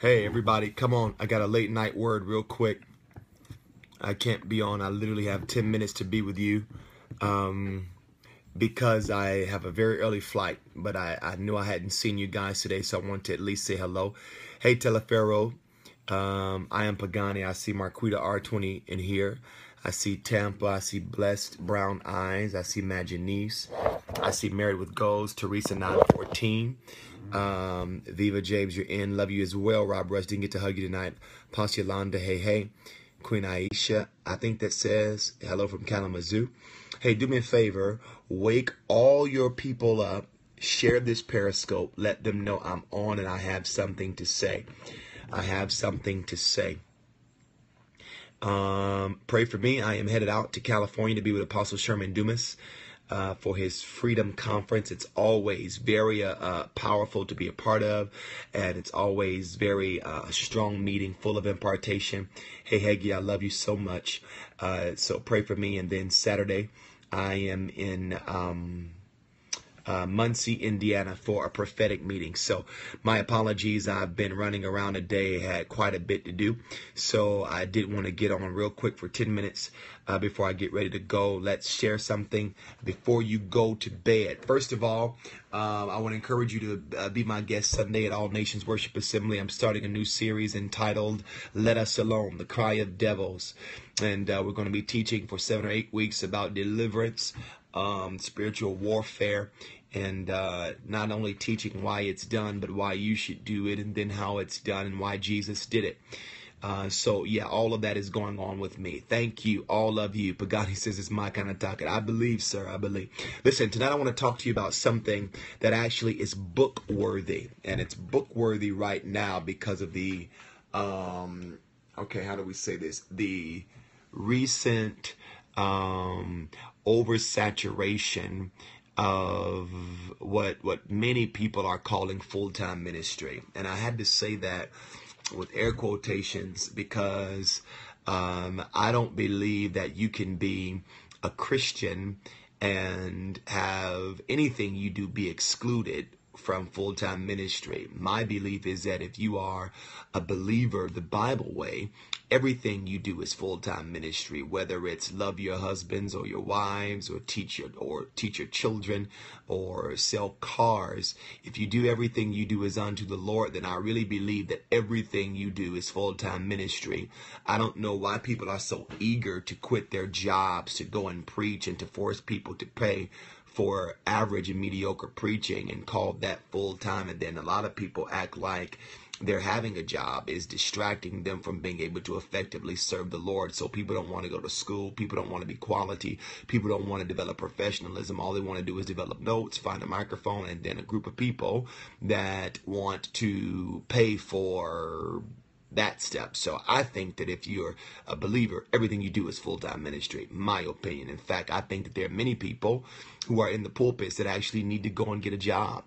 Hey, everybody, come on. I got a late night word real quick. I can't be on. I literally have 10 minutes to be with you because I have a very early flight. But I knew I hadn't seen you guys today, so I wanted to at least say hello. Hey, Telefero. I am Pagani. I see Marquita R20 in here. I see Tampa. I see Blessed Brown Eyes. I see Majanice. I see Married with Goals. Teresa 914. Viva James, you're in. Love you as well. Rob Rush, didn't get to hug you tonight. Paz Yolanda, hey. Queen Aisha, I think that says hello from Kalamazoo. Hey, do me a favor. Wake all your people up. Share this Periscope. Let them know I'm on and I have something to say. I have something to say. Pray for me. I am headed out to California to be with Apostle Sherman Dumas for his Freedom Conference. It's always very powerful to be a part of, and it's always very strong meeting, full of impartation. Hey, Heggy, I love you so much. So pray for me. And then Saturday, I am in Muncie, Indiana for a prophetic meeting. So my apologies. I've been running around a day, had quite a bit to do. So I did want to get on real quick for 10 minutes before I get ready to go. Let's share something before you go to bed. First of all, I want to encourage you to be my guest Sunday at All Nations Worship Assembly. I'm starting a new series entitled Let Us Alone, The Cry of Devils. And we're going to be teaching for 7 or 8 weeks about deliverance, spiritual warfare, and not only teaching why it's done, but why you should do it, and then how it's done and why Jesus did it. So yeah, all of that is going on with me. Thank you, all of you. Pagani says it's my kind of talking. I believe, sir, I believe. Listen, tonight I want to talk to you about something that actually is book worthy, and it's book worthy right now because of the okay, how do we say this? The recent oversaturation of what many people are calling full-time ministry. And I had to say that with air quotations because I don't believe that you can be a Christian and have anything you do be excluded from full-time ministry. My belief is that if you are a believer the Bible way, everything you do is full-time ministry, whether it's love your husbands or your wives or teach your children or sell cars. If you do everything you do is unto the Lord, then I really believe that everything you do is full-time ministry. I don't know why people are so eager to quit their jobs to go and preach and to force people to pay for average and mediocre preaching and call that full-time. And then a lot of people act like they're having a job is distracting them from being able to effectively serve the Lord. So people don't want to go to school. People don't want to be quality. People don't want to develop professionalism. All they want to do is develop notes, find a microphone, and then a group of people that want to pay for that step. So I think that if you're a believer, everything you do is full-time ministry, my opinion. In fact, I think that there are many people who are in the pulpits that actually need to go and get a job.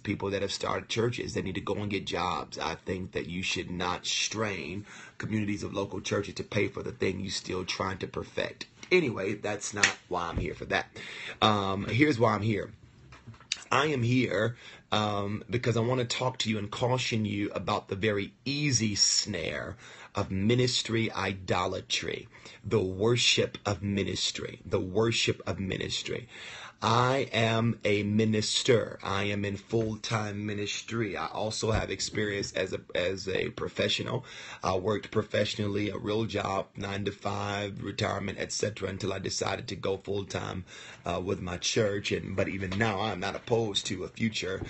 People that have started churches that need to go and get jobs. I think that you should not strain communities of local churches to pay for the thing you're still trying to perfect. Anyway, that's not why I'm here for that. Here's why I'm here. I am here because I want to talk to you and caution you about the very easy snare of ministry idolatry, the worship of ministry, the worship of ministry. I am a minister. I am in full-time ministry. I also have experience as a professional. I worked professionally, a real job, 9 to 5, retirement, etc., until I decided to go full-time with my church. But even now, I'm not opposed to a future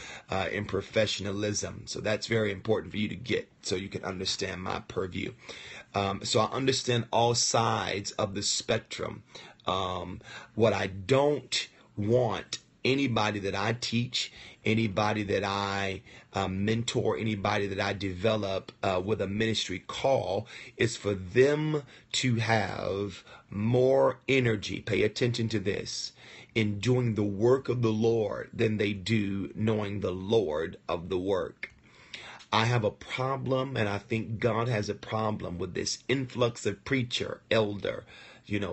in professionalism. So that's very important for you to get so you can understand my purview. So I understand all sides of the spectrum. What I don't want anybody that I teach, anybody that I mentor, anybody that I develop with a ministry call is for them to have more energy. Pay attention to this. In doing the work of the Lord than they do knowing the Lord of the work. I have a problem, and I think God has a problem with this influx of preacher, elder,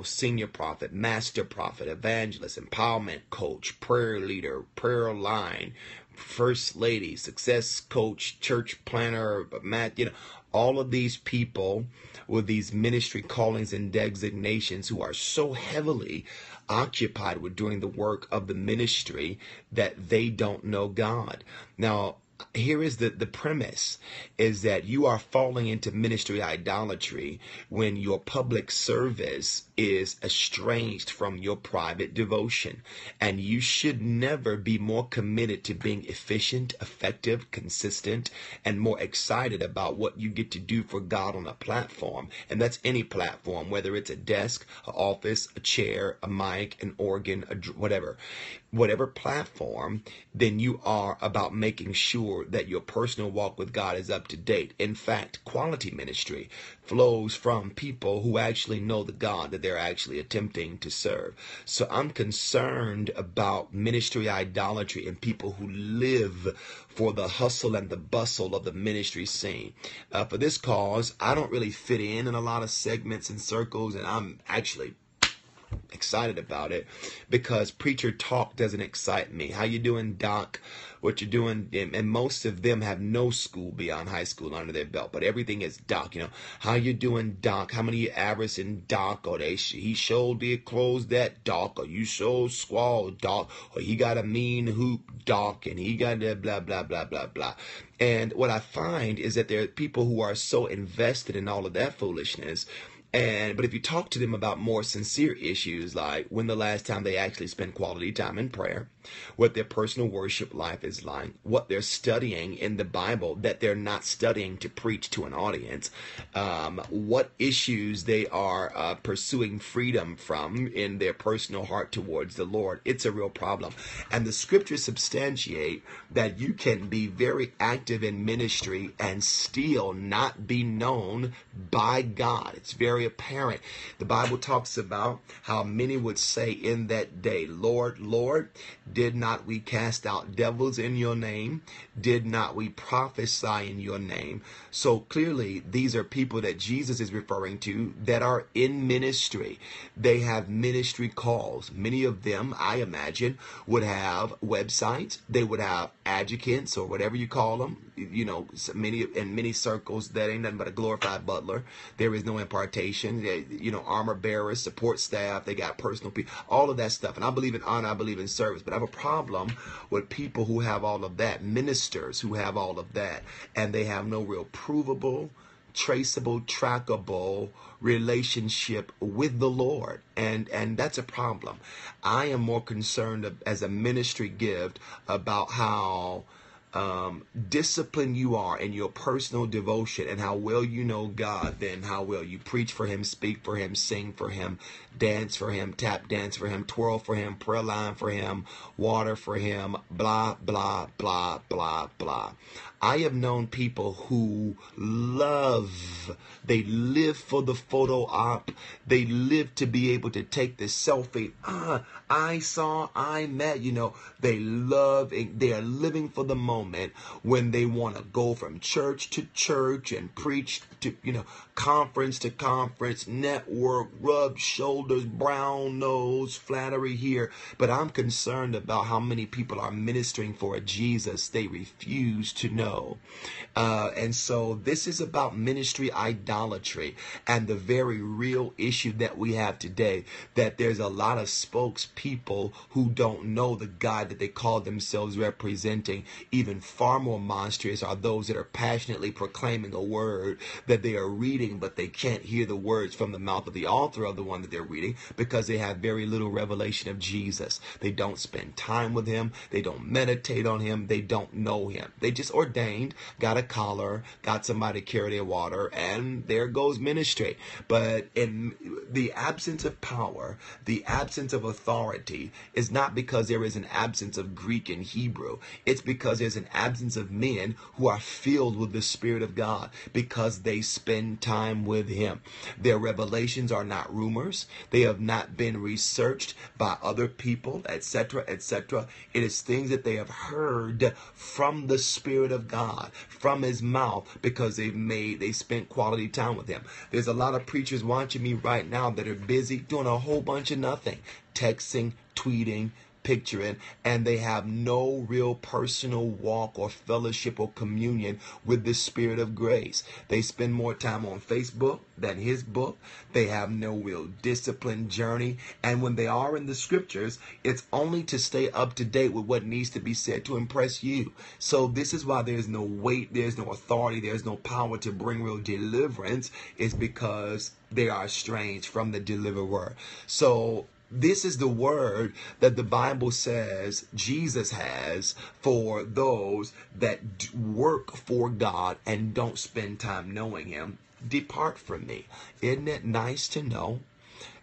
senior prophet, master prophet, evangelist, empowerment coach, prayer leader, prayer line, first lady, success coach, church planner, Matt, all of these people with these ministry callings and designations who are so heavily occupied with doing the work of the ministry that they don't know God. Now, here is the premise, is that you are falling into ministry idolatry when your public service is estranged from your private devotion. And you should never be more committed to being efficient, effective, consistent, and more excited about what you get to do for God on a platform. And that's any platform, whether it's a desk, an office, a chair, a mic, an organ, whatever platform, then you are about making sure that your personal walk with God is up to date. In fact, quality ministry flows from people who actually know the God that they're actually attempting to serve. So I'm concerned about ministry idolatry and people who live for the hustle and the bustle of the ministry scene. For this cause, I don't really fit in a lot of segments and circles, and I'm actually excited about it because preacher talk doesn't excite me. How you doing, Doc? What you're doing? And most of them have no school beyond high school under their belt, but everything is Doc. How you doing, Doc? How many you average in Doc? Or he showed did close that, Doc. Or you so squall, Doc. Or he got a mean hoop, Doc. And he got that blah blah blah blah blah. And what I find is that there are people who are so invested in all of that foolishness. But if you talk to them about more sincere issues, like when the last time they actually spent quality time in prayer, what their personal worship life is like, what they're studying in the Bible that they're not studying to preach to an audience, what issues they are pursuing freedom from in their personal heart towards the Lord, it's a real problem. And the scriptures substantiate that you can be very active in ministry and still not be known by God. It's very apparent. The Bible talks about how many would say in that day, Lord, Lord, did not we cast out devils in your name? Did not we prophesy in your name? So clearly, these are people that Jesus is referring to that are in ministry. They have ministry calls. Many of them, I imagine, would have websites. They would have adjutants or whatever you call them. In many circles, that ain't nothing but a glorified butler. There is no impartation. Armor bearers, support staff. They got personal people, all of that stuff. And I believe in honor. I believe in service. But I have a problem with people who have all of that, ministers who have all of that, and they have no real provable, traceable, trackable relationship with the Lord. And that's a problem. I am more concerned as a ministry gift about how disciplined you are in your personal devotion and how well you know God, than how well you preach for him, speak for him, sing for him, dance for him, tap dance for him, twirl for him, prayer line for him, water for him, blah, blah, blah, blah, blah. I have known people who they live for the photo op. They live to be able to take the selfie. I met, they are living for the moment when they want to go from church to church and preach to, conference to conference, network, rub shoulders, brown nose, flattery here. But I'm concerned about how many people are ministering for a Jesus they refuse to know. And so this is about ministry idolatry and the very real issue that we have today, that there's a lot of spokespeople who don't know the God that they call themselves representing. Even far more monstrous are those that are passionately proclaiming a word that they are reading, but they can't hear the words from the mouth of the author of the one that they're reading because they have very little revelation of Jesus. They don't spend time with him. They don't meditate on him. They don't know him. They just ordained, got a collar, got somebody to carry their water, and there goes ministry. But in the absence of power, the absence of authority is not because there is an absence of Greek and Hebrew. It's because there's an absence of men who are filled with the Spirit of God because they spend time with him. Their revelations are not rumors. They have not been researched by other people, etc., etc. It is things that they have heard from the Spirit of God, from his mouth, because they spent quality time with him. There's a lot of preachers watching me right now that are busy doing a whole bunch of nothing, texting, tweeting, picturing, and they have no real personal walk or fellowship or communion with the Spirit of grace. They spend more time on Facebook than his book. They have no real disciplined journey. And when they are in the scriptures, it's only to stay up to date with what needs to be said to impress you. So this is why there's no weight, there's no authority, there's no power to bring real deliverance. It's because they are estranged from the deliverer. So this is the word that the Bible says Jesus has for those that work for God and don't spend time knowing him. Depart from me. Isn't it nice to know?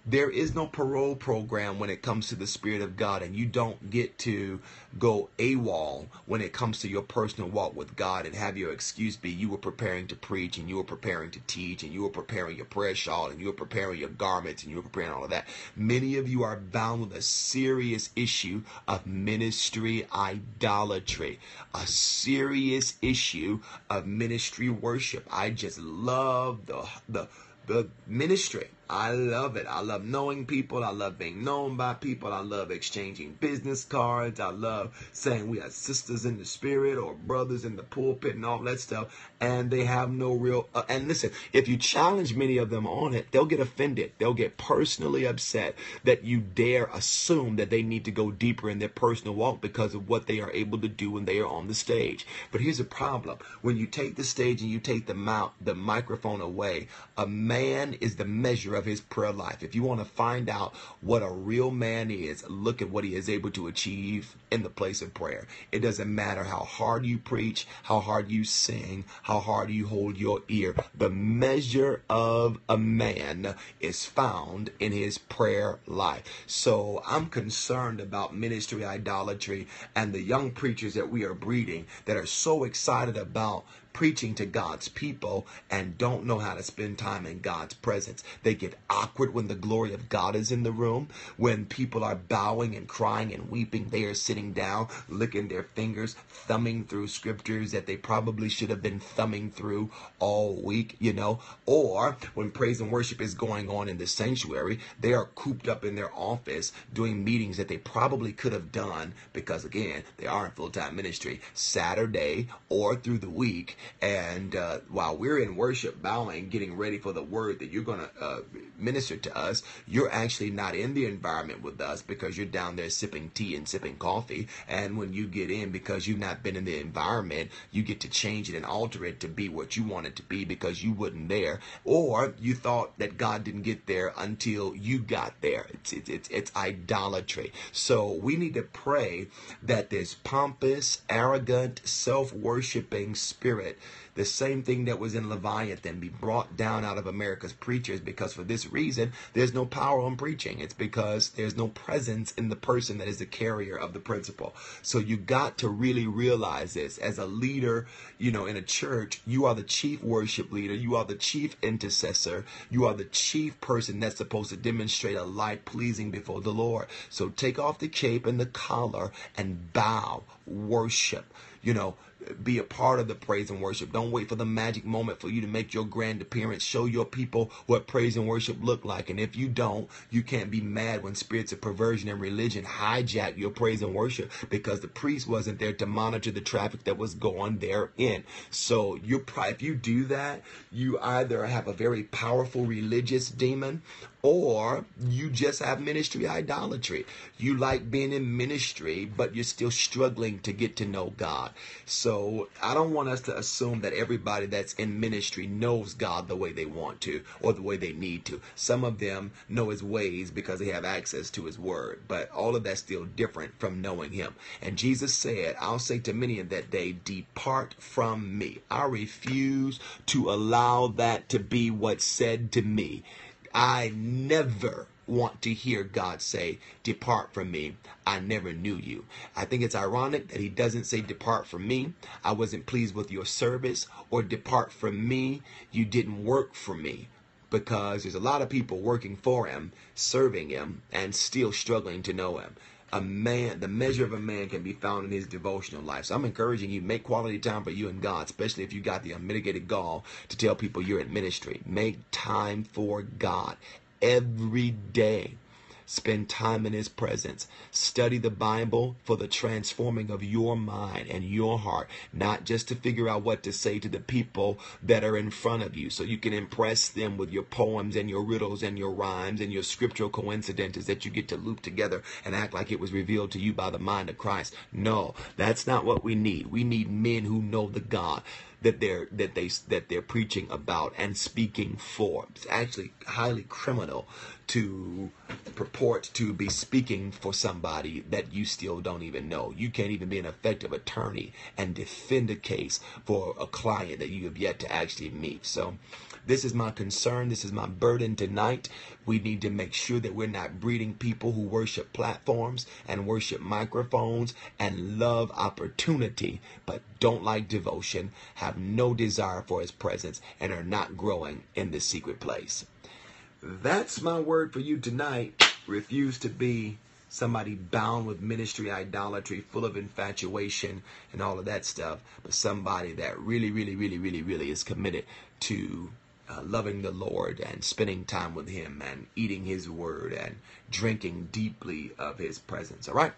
There is no parole program when it comes to the Spirit of God, and you don't get to go AWOL when it comes to your personal walk with God and have your excuse be you were preparing to preach, and you were preparing to teach, and you were preparing your prayer shawl, and you were preparing your garments, and you were preparing all of that. Many of you are bound with a serious issue of ministry idolatry, a serious issue of ministry worship. I just love the ministry. I love it. I love knowing people. I love being known by people. I love exchanging business cards. I love saying we are sisters in the spirit or brothers in the pulpit and all that stuff. And they have no real, and listen, if you challenge many of them on it, they'll get offended. They'll get personally upset that you dare assume that they need to go deeper in their personal walk because of what they are able to do when they are on the stage. But here's the problem. When you take the stage and you take the microphone away, a man is the measure of his prayer life. If you want to find out what a real man is, look at what he is able to achieve in the place of prayer. It doesn't matter how hard you preach, how hard you sing, how hard you hold your ear. The measure of a man is found in his prayer life. So I'm concerned about ministry idolatry and the young preachers that we are breeding that are so excited about preaching to God's people and don't know how to spend time in God's presence. They get awkward when the glory of God is in the room. When people are bowing and crying and weeping, they are sitting down, licking their fingers, thumbing through scriptures that they probably should have been thumbing through all week, Or when praise and worship is going on in the sanctuary, they are cooped up in their office doing meetings that they probably could have done because, again, they are in full-time ministry Saturday or through the week. And while we're in worship, bowing, getting ready for the word that you're going to minister to us, you're actually not in the environment with us because you're down there sipping tea and sipping coffee. And when you get in, because you've not been in the environment, you get to change it and alter it to be what you want it to be because you wasn't there. Or you thought that God didn't get there until you got there. It's idolatry. So we need to pray that this pompous, arrogant, self-worshiping spirit, the same thing that was in Leviathan, be brought down out of America's preachers, because for this reason, there's no power on preaching. It's because there's no presence in the person that is the carrier of the principle. So you got to really realize this. As a leader, in a church, you are the chief worship leader. You are the chief intercessor. You are the chief person that's supposed to demonstrate a life pleasing before the Lord. So take off the cape and the collar and bow, worship, be a part of the praise and worship. Don't wait for the magic moment for you to make your grand appearance. Show your people what praise and worship look like. And if you don't, you can't be mad when spirits of perversion and religion hijack your praise and worship because the priest wasn't there to monitor the traffic that was going therein. So if you do that, you either have a very powerful religious demon or you just have ministry idolatry. You like being in ministry, but you're still struggling to get to know God. So I don't want us to assume that everybody that's in ministry knows God the way they want to or the way they need to. Some of them know his ways because they have access to his word, but all of that's still different from knowing him. And Jesus said, I'll say to many in that day, depart from me. I refuse to allow that to be what's said to me. I never want to hear God say, depart from me. I never knew you. I think it's ironic that he doesn't say, depart from me. I wasn't pleased with your service, or depart from me. You didn't work for me. Because there's a lot of people working for him, serving him, and still struggling to know him. The measure of a man can be found in his devotional life. So I'm encouraging you, make quality time for you and God, especially if you got the unmitigated gall to tell people you're in ministry. Make time for God every day. Spend time in his presence. Study the Bible for the transforming of your mind and your heart, not just to figure out what to say to the people that are in front of you so you can impress them with your poems and your riddles and your rhymes and your scriptural coincidences that you get to loop together and act like it was revealed to you by the mind of Christ. No, that's not what we need. We need men who know the God that they're preaching about and speaking for. It's actually highly criminal to purport to be speaking for somebody that you still don't even know. You can't even be an effective attorney and defend a case for a client that you have yet to actually meet. So this is my concern. This is my burden tonight. We need to make sure that we're not breeding people who worship platforms and worship microphones and love opportunity, but don't like devotion, have no desire for his presence, and are not growing in the secret place. That's my word for you tonight. Refuse to be somebody bound with ministry idolatry, full of infatuation and all of that stuff, but somebody that really is committed to loving the Lord and spending time with him and eating his word and drinking deeply of his presence. All right.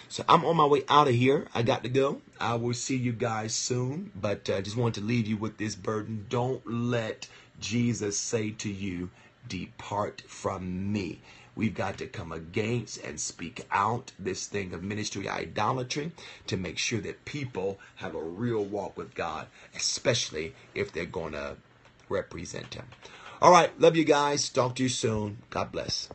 So I'm on my way out of here. I got to go. I will see you guys soon, but I just want to leave you with this burden. Don't let Jesus say to you, depart from me. We've got to come against and speak out this thing of ministry idolatry to make sure that people have a real walk with God, especially if they're going to represent him. All right. Love you guys. Talk to you soon. God bless.